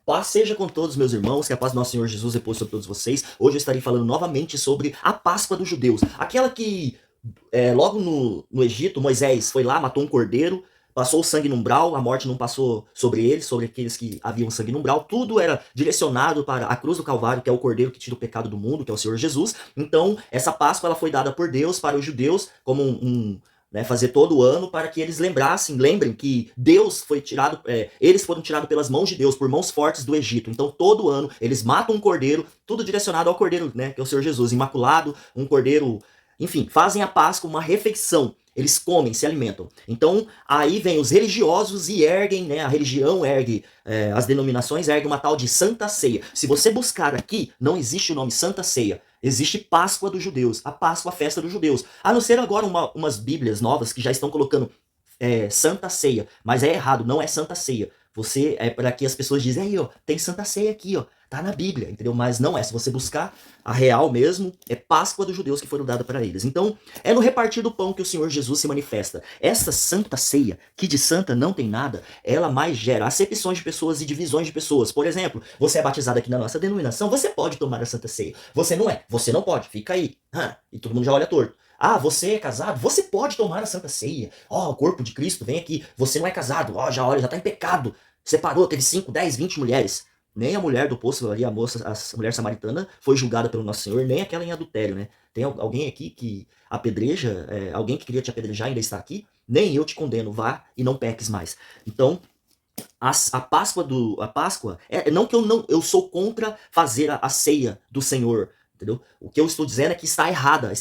Paz seja com todos meus irmãos, que a paz do nosso Senhor Jesus repouse sobre todos vocês. Hoje eu estarei falando novamente sobre a Páscoa dos judeus. Aquela que, logo no Egito, Moisés foi lá, matou um cordeiro, passou o sangue no umbral, a morte não passou sobre eles, sobre aqueles que haviam sangue no umbral. Tudo era direcionado para a cruz do Calvário, que é o cordeiro que tira o pecado do mundo, que é o Senhor Jesus. Então, essa Páscoa ela foi dada por Deus para os judeus como fazer todo ano para que eles lembrem que Deus foi tirado, eles foram tirados pelas mãos de Deus, por mãos fortes do Egito. Então todo ano eles matam um cordeiro, tudo direcionado ao cordeiro, né, que é o Senhor Jesus, imaculado, um cordeiro, enfim, fazem a Páscoa uma refeição. Eles comem, se alimentam. Então, aí vem os religiosos e erguem, né? A religião ergue, as denominações erguem uma tal de Santa Ceia. Se você buscar aqui, não existe o nome Santa Ceia. Existe Páscoa dos judeus, a Páscoa, a festa dos judeus. A não ser agora umas bíblias novas que já estão colocando Santa Ceia. Mas é errado, não é Santa Ceia. Você, para que as pessoas dizem, aí ó, tem Santa Ceia aqui, ó. Tá na Bíblia, entendeu? Mas não é. Se você buscar a real mesmo, é Páscoa dos judeus que foram dada para eles. Então, é no repartir do pão que o Senhor Jesus se manifesta. Essa Santa Ceia, que de santa não tem nada, ela mais gera acepções de pessoas e divisões de pessoas. Por exemplo, você é batizado aqui na nossa denominação, você pode tomar a Santa Ceia. Você não é. Você não pode. Fica aí. E todo mundo já olha torto. Ah, você é casado? Você pode tomar a Santa Ceia. Ó, o corpo de Cristo vem aqui. Você não é casado. Ó, já olha, já tá em pecado. Separou, teve 5, 10, 20 mulheres. Nem a mulher do poço ali, a mulher samaritana, foi julgada pelo Nosso Senhor, nem aquela em adultério, né? Tem alguém aqui que apedreja, alguém que queria te apedrejar ainda está aqui? Nem eu te condeno, vá e não peques mais. Então, a Páscoa, não que eu sou contra fazer a ceia do Senhor, entendeu? O que eu estou dizendo é que está errada.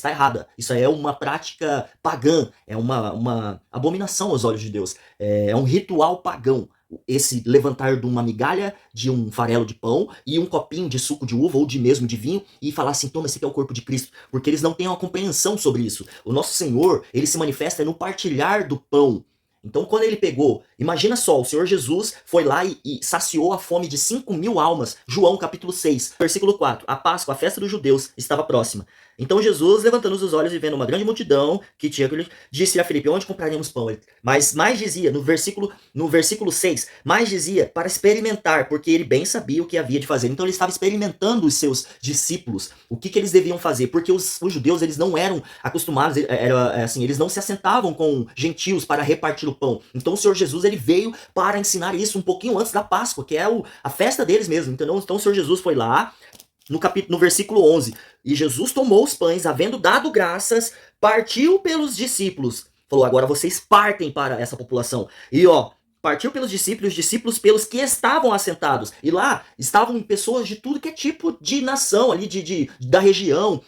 Isso é uma prática pagã, é uma abominação aos olhos de Deus, é um ritual pagão. Esse levantar de uma migalha de um farelo de pão e um copinho de suco de uva ou mesmo de vinho e falar assim, toma, esse aqui é o corpo de Cristo, porque eles não têm uma compreensão sobre isso. O nosso Senhor, ele se manifesta no partilhar do pão. Então quando ele pegou, imagina só, o Senhor Jesus foi lá e saciou a fome de 5.000 almas, João capítulo 6, versículo 4, a Páscoa, a festa dos judeus, estava próxima. Então Jesus, levantando os olhos e vendo uma grande multidão que tinha, disse a Filipe, onde compraremos pão? Mas mais dizia, no versículo 6, mais dizia, para experimentar, porque ele bem sabia o que havia de fazer. Então ele estava experimentando os seus discípulos, o que eles deviam fazer, porque os judeus, eles não eram acostumados, eles não se assentavam com gentios para repartir o pão. Então o Senhor Jesus, ele veio para ensinar isso um pouquinho antes da Páscoa, que é a festa deles mesmo. Então o Senhor Jesus foi lá, no versículo 11, e Jesus tomou os pães, havendo dado graças, partiu pelos discípulos. Falou, agora vocês partem para essa população. E partiu pelos discípulos pelos que estavam assentados. E lá estavam pessoas de tudo que é tipo de nação ali, da região,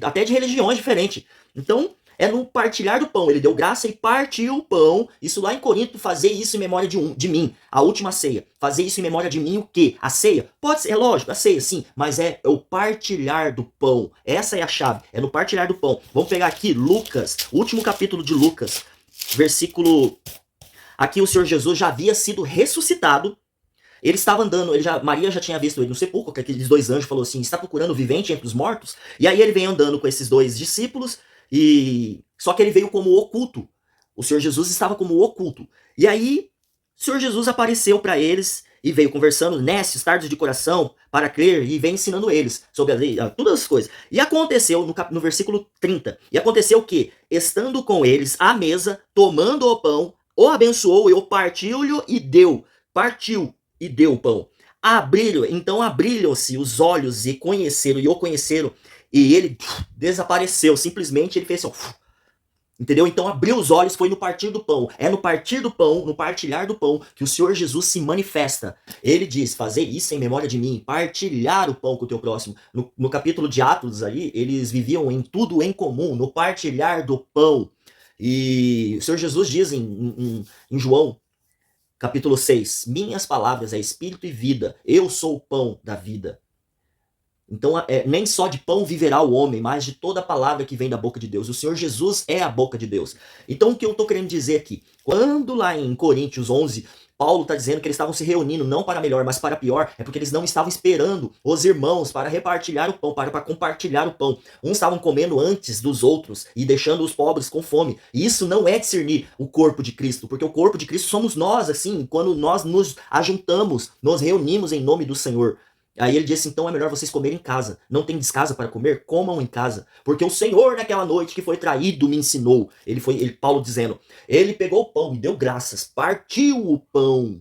até de religiões diferentes. Então, é no partilhar do pão. Ele deu graça e partiu o pão. Isso lá em Corinto, fazer isso em memória de mim. A última ceia. Fazer isso em memória de mim o quê? A ceia? Pode ser, é lógico, a ceia sim. Mas é o partilhar do pão. Essa é a chave. É no partilhar do pão. Vamos pegar aqui Lucas, último capítulo de Lucas. Versículo... Aqui o Senhor Jesus já havia sido ressuscitado. Ele estava andando, Maria já tinha visto ele no sepulcro, que aqueles 2 anjos falou assim, está procurando o vivente entre os mortos? E aí ele vem andando com esses 2 discípulos, só que ele veio como oculto. O Senhor Jesus estava como oculto. E aí o Senhor Jesus apareceu para eles e veio conversando, nécios, tardos de coração, para crer, e vem ensinando eles sobre a lei, todas as coisas. E aconteceu, no versículo 30, e aconteceu que, estando com eles à mesa, tomando o pão, o abençoou, e o partiu-lhe e deu. Partiu e deu o pão. Então abriram-se os olhos e o conheceram, e ele desapareceu. Simplesmente ele fez assim, entendeu? Então abriu os olhos, foi no partir do pão. É no partir do pão, no partilhar do pão, que o Senhor Jesus se manifesta. Ele diz, fazer isso em memória de mim, partilhar o pão com o teu próximo. No capítulo de Atos ali, eles viviam em tudo em comum, no partilhar do pão. E o Senhor Jesus diz em João, capítulo 6, minhas palavras é espírito e vida, eu sou o pão da vida. Então, nem só de pão viverá o homem, mas de toda a palavra que vem da boca de Deus. O Senhor Jesus é a boca de Deus. Então, o que eu estou querendo dizer aqui? Quando lá em Coríntios 11, Paulo está dizendo que eles estavam se reunindo não para melhor, mas para pior, é porque eles não estavam esperando os irmãos para repartilhar o pão, para compartilhar o pão. Uns estavam comendo antes dos outros e deixando os pobres com fome. E isso não é discernir o corpo de Cristo, porque o corpo de Cristo somos nós, assim, quando nós nos ajuntamos, nos reunimos em nome do Senhor. Aí ele disse, então é melhor vocês comerem em casa. Não tem descasa para comer? Comam em casa. Porque o Senhor, naquela noite que foi traído, me ensinou. Paulo dizendo, ele pegou o pão e deu graças, partiu o pão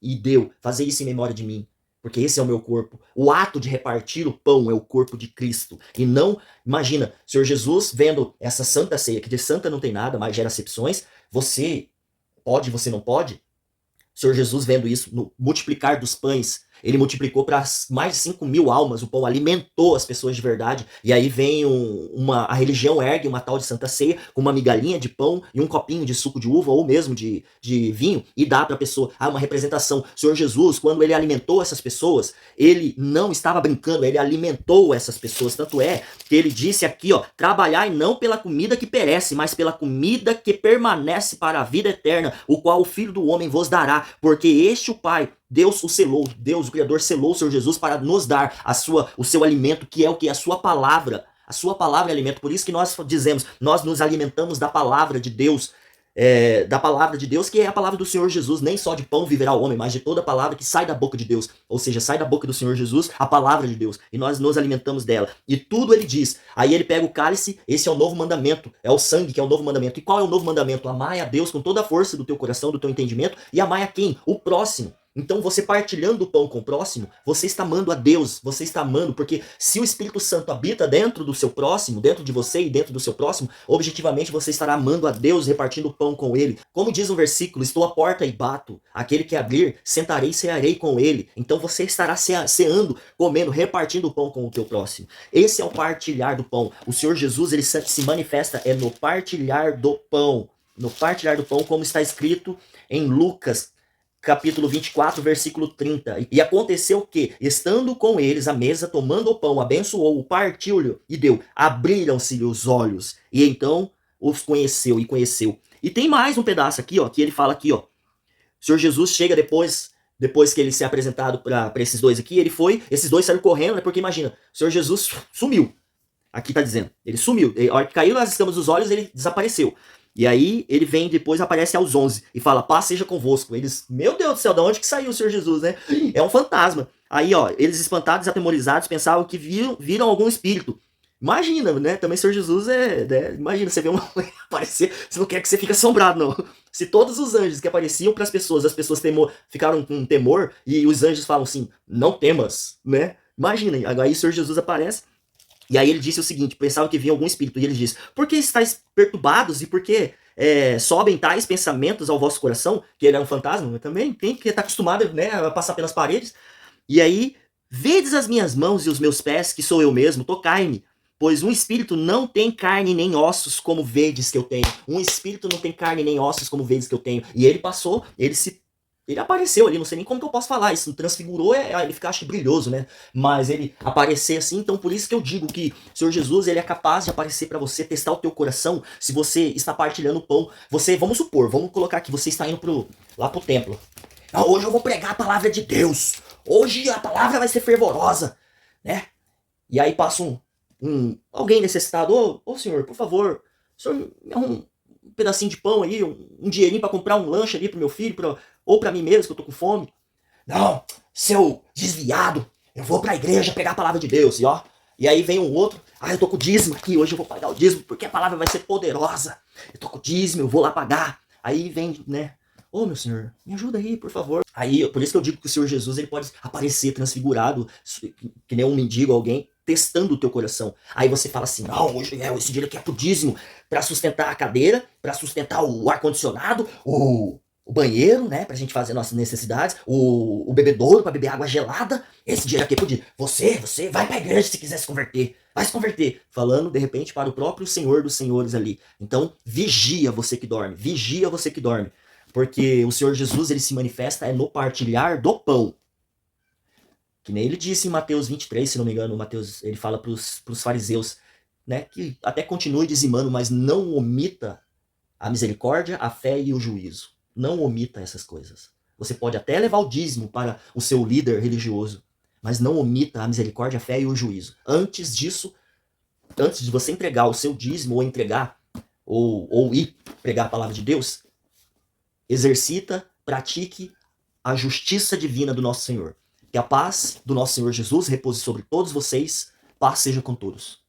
e deu. Fazer isso em memória de mim. Porque esse é o meu corpo. O ato de repartir o pão é o corpo de Cristo. E não, imagina, Senhor Jesus vendo essa santa ceia, que de santa não tem nada, mas gera acepções. Você pode, você não pode? Senhor Jesus vendo isso, no multiplicar dos pães, ele multiplicou para mais de 5.000 almas, o pão alimentou as pessoas de verdade, e aí vem a religião ergue uma tal de Santa Ceia, com uma migalhinha de pão e um copinho de suco de uva, ou mesmo de vinho, e dá para a pessoa, uma representação. O Senhor Jesus, quando ele alimentou essas pessoas, ele não estava brincando, ele alimentou essas pessoas, tanto é que ele disse aqui, trabalhai não pela comida que perece, mas pela comida que permanece para a vida eterna, o qual o Filho do Homem vos dará, porque este o Pai, Deus o selou, Deus, o Criador, selou o Senhor Jesus para nos dar o seu alimento, que é o que? A sua palavra. A sua palavra é alimento. Por isso que nós dizemos, nós nos alimentamos da palavra de Deus, que é a palavra do Senhor Jesus. Nem só de pão viverá o homem, mas de toda a palavra que sai da boca de Deus. Ou seja, sai da boca do Senhor Jesus a palavra de Deus. E nós nos alimentamos dela. E tudo ele diz. Aí ele pega o cálice, esse é o novo mandamento. É o sangue que é o novo mandamento. E qual é o novo mandamento? Amai a Deus com toda a força do teu coração, do teu entendimento. E amai a quem? O próximo. Então você partilhando o pão com o próximo, você está amando a Deus, você está amando, porque se o Espírito Santo habita dentro do seu próximo, dentro de você e dentro do seu próximo, objetivamente você estará amando a Deus, repartindo o pão com ele. Como diz o versículo, estou à porta e bato, aquele que abrir, sentarei e cearei com ele. Então você estará ceando, comendo, repartindo o pão com o teu próximo. Esse é o partilhar do pão. O Senhor Jesus, ele se manifesta no partilhar do pão. No partilhar do pão, como está escrito em Lucas, capítulo 24, versículo 30. E aconteceu que, estando com eles à mesa, tomando o pão, abençoou, partiu-lhe e deu. Abriram-se-lhe os olhos. E então os conheceu e conheceu. E tem mais um pedaço aqui, que ele fala aqui, O Senhor Jesus chega depois que ele se é apresentado para esses dois aqui, esses dois saíram correndo, né? Porque imagina, o Senhor Jesus sumiu. Aqui tá dizendo, ele sumiu. A hora que caiu nas escamas dos olhos, ele desapareceu. E aí ele vem depois, aparece aos 11 e fala, paz seja convosco. Eles, meu Deus do céu, de onde que saiu o Senhor Jesus, né? É um fantasma. Aí, eles espantados, atemorizados, pensavam que viram algum espírito. Imagina, né? Também o Senhor Jesus imagina, você vê uma coisa aparecer, você não quer que você fique assombrado, não. Se todos os anjos que apareciam para as pessoas ficaram com temor, e os anjos falam assim, não temas, né? Imagina, aí o Senhor Jesus aparece. E aí ele disse o seguinte, pensava que vinha algum espírito, e ele diz, por que estáis perturbados e por que sobem tais pensamentos ao vosso coração? Que ele é um fantasma, também tem que estar acostumado, né, a passar pelas paredes. E aí, vedes as minhas mãos e os meus pés, que sou eu mesmo, tocai-me. Pois um espírito não tem carne nem ossos como vedes que eu tenho. Um espírito não tem carne nem ossos como vedes que eu tenho. E ele passou, ele apareceu ali, não sei nem como que eu posso falar, isso transfigurou, ele fica, acho que brilhoso, né? Mas ele aparecer assim, então por isso que eu digo que o Senhor Jesus, ele é capaz de aparecer para você, testar o teu coração, se você está partilhando o pão. Vamos colocar aqui, você está indo lá pro templo. Hoje eu vou pregar a palavra de Deus, hoje a palavra vai ser fervorosa, né? E aí passa alguém necessitado, ô senhor, por favor, o senhor é um pedacinho de pão aí, um dinheirinho para comprar um lanche ali pro meu filho, ou pra mim mesmo, que eu tô com fome. Não, seu desviado, eu vou pra igreja pegar a palavra de Deus, e aí vem um outro, eu tô com o dízimo aqui, hoje eu vou pagar o dízimo, porque a palavra vai ser poderosa. Eu tô com o dízimo, eu vou lá pagar. Aí vem, né, meu senhor, me ajuda aí, por favor. Aí, por isso que eu digo que o Senhor Jesus, ele pode aparecer transfigurado, que nem um mendigo, alguém, testando o teu coração. Aí você fala assim, não, hoje esse dinheiro aqui é pro dízimo, pra sustentar a cadeira, pra sustentar o ar-condicionado, o banheiro, né, pra gente fazer nossas necessidades, o bebedouro pra beber água gelada, esse dinheiro aqui é pro dízimo. Você vai pra igreja se quiser se converter, vai se converter. Falando, de repente, para o próprio Senhor dos Senhores ali. Então, vigia você que dorme, porque o Senhor Jesus, ele se manifesta no partilhar do pão. Que nem ele disse em Mateus 23, se não me engano, Mateus, ele fala para os fariseus, né, que até continue dizimando, mas não omita a misericórdia, a fé e o juízo. Não omita essas coisas. Você pode até levar o dízimo para o seu líder religioso, mas não omita a misericórdia, a fé e o juízo. Antes disso, antes de você entregar o seu dízimo ou entregar ou ir pregar a palavra de Deus, exercita, pratique a justiça divina do nosso Senhor. Que a paz do nosso Senhor Jesus repouse sobre todos vocês. Paz seja com todos.